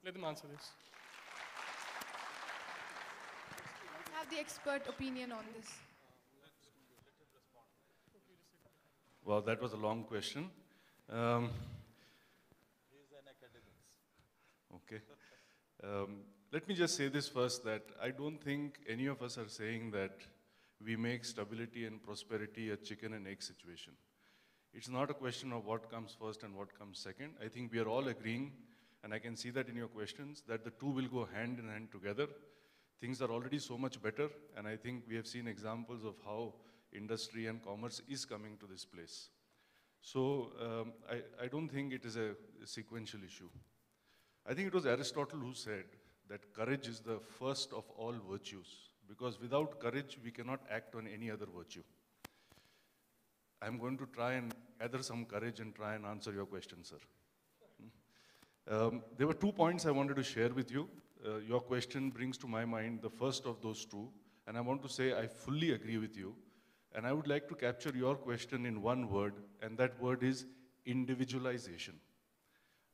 Let them answer this. Let's have the expert opinion on this. Well, that was a long question. Um, okay. Let me just say this first, that I don't think any of us are saying that we make stability and prosperity a chicken and egg situation. It's not a question of what comes first and what comes second. I think we are all agreeing, and I can see that in your questions, that the two will go hand in hand together. Things are already so much better, and I think we have seen examples of how industry and commerce is coming to this place. So I don't think it is a sequential issue. I think it was Aristotle who said that courage is the first of all virtues, because without courage, we cannot act on any other virtue. I'm going to try and gather some courage and try and answer your question, sir. There were 2 points I wanted to share with you. Your question brings to my mind the first of those two, and I want to say I fully agree with you. And I would like to capture your question in one word, and that word is individualization.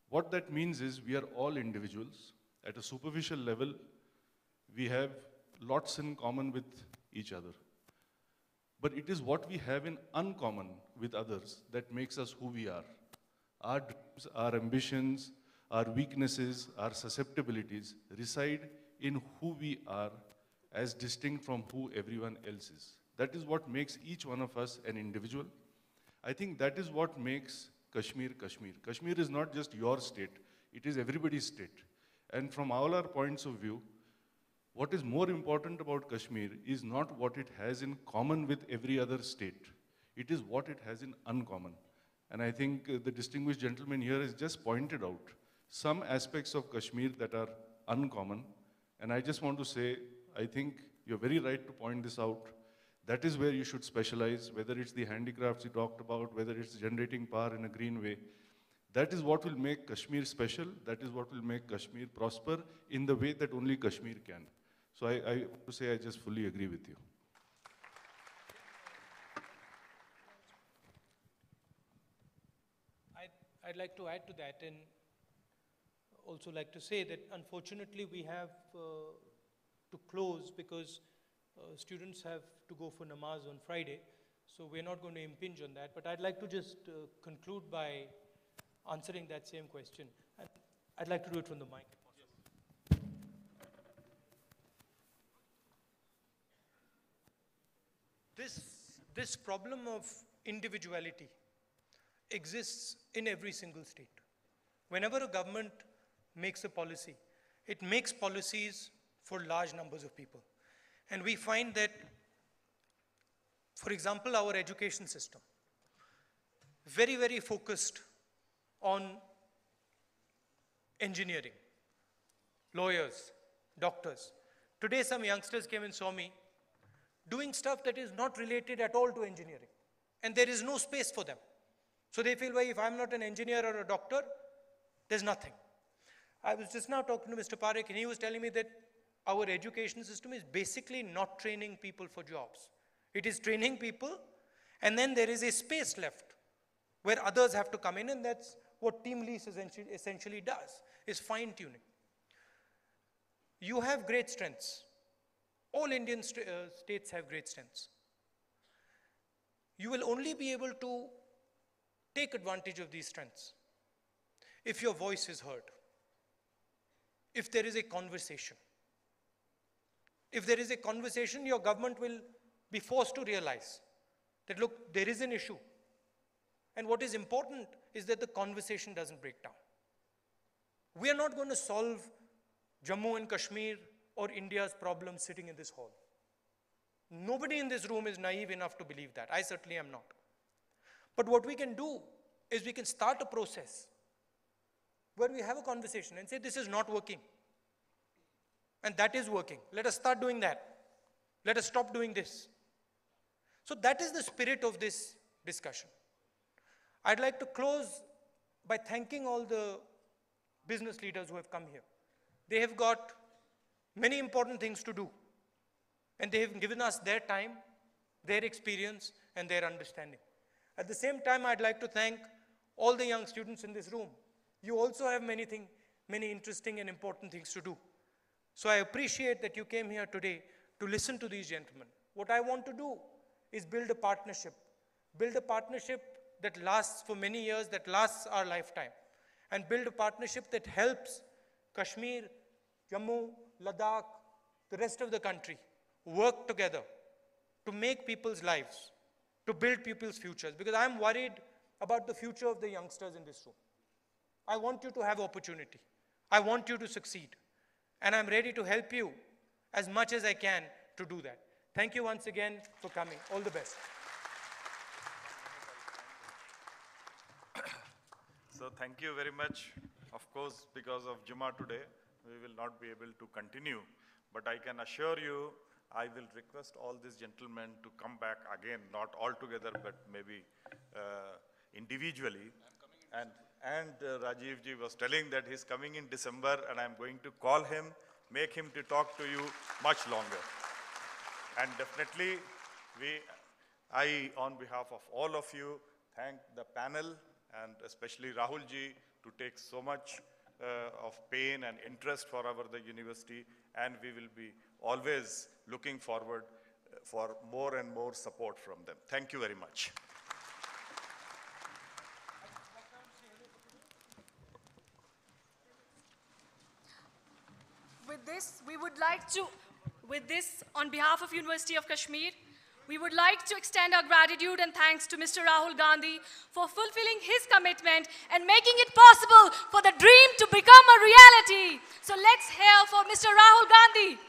What that means is we are all individuals. At a superficial level, we have lots in common with each other. But it is what we have in uncommon with others that makes us who we are. Our dreams, our ambitions, our weaknesses, our susceptibilities reside in who we are as distinct from who everyone else is. That is what makes each one of us an individual. I think that is what makes Kashmir, Kashmir. Kashmir is not just your state, it is everybody's state. And from all our points of view, what is more important about Kashmir is not what it has in common with every other state. It is what it has in uncommon. And I think the distinguished gentleman here has just pointed out some aspects of Kashmir that are uncommon. And I just want to say, I think you're very right to point this out. That is where you should specialize, whether it's the handicrafts you talked about, whether it's generating power in a green way. That is what will make Kashmir special. That is what will make Kashmir prosper in the way that only Kashmir can. So I want to say I just fully agree with you. I'd like to add to that, and also like to say that unfortunately we have to close because students have to go for namaz on Friday, so we're not going to impinge on that. But I'd like to just conclude by answering that same question. And I'd like to do it from the mic. This problem of individuality exists in every single state. Whenever a government makes a policy, it makes policies for large numbers of people. And we find that, for example, our education system, very, very focused on engineering, lawyers, doctors. Today, some youngsters came and saw me doing stuff that is not related at all to engineering. And there is no space for them. So they feel, well, if I'm not an engineer or a doctor, there's nothing. I was just now talking to Mr. Parekh, and he was telling me that our education system is basically not training people for jobs. It is training people, and then there is a space left where others have to come in, and that's what Team Lease essentially does, is fine-tuning. You have great strengths. All Indian states have great strengths. You will only be able to take advantage of these strengths if your voice is heard, if there is a conversation. If there is a conversation, your government will be forced to realize that, look, there is an issue. And what is important is that the conversation doesn't break down. We are not going to solve Jammu and Kashmir or India's problems sitting in this hall. Nobody in this room is naive enough to believe that. I certainly am not. But what we can do is we can start a process where we have a conversation and say, this is not working. And that is working. Let us start doing that. Let us stop doing this. So that is the spirit of this discussion. I'd like to close by thanking all the business leaders who have come here. They have got many important things to do. And they have given us their time, their experience, and their understanding. At the same time, I'd like to thank all the young students in this room. You also have many many interesting and important things to do. So I appreciate that you came here today to listen to these gentlemen. What I want to do is build a partnership that lasts for many years, that lasts our lifetime, and build a partnership that helps Kashmir, Jammu, Ladakh, the rest of the country work together to make people's lives, to build people's futures. Because I'm worried about the future of the youngsters in this room. I want you to have opportunity. I want you to succeed. And I'm ready to help you as much as I can to do that. Thank you once again for coming. All the best. So thank you very much. Of course, because of Juma today, we will not be able to continue. But I can assure you, I will request all these gentlemen to come back again, not all together, but maybe individually. And Rajiv ji was telling that he's coming in December, and I'm going to call him, make him to talk to you much longer. And definitely, I, on behalf of all of you, thank the panel, and especially Rahul ji, to take so much of pain and interest for the university, and we will be always looking forward for more and more support from them. Thank you very much. With this, on behalf of University of Kashmir, we would like to extend our gratitude and thanks to Mr. Rahul Gandhi for fulfilling his commitment and making it possible for the dream to become a reality. So let's hear for Mr. Rahul Gandhi.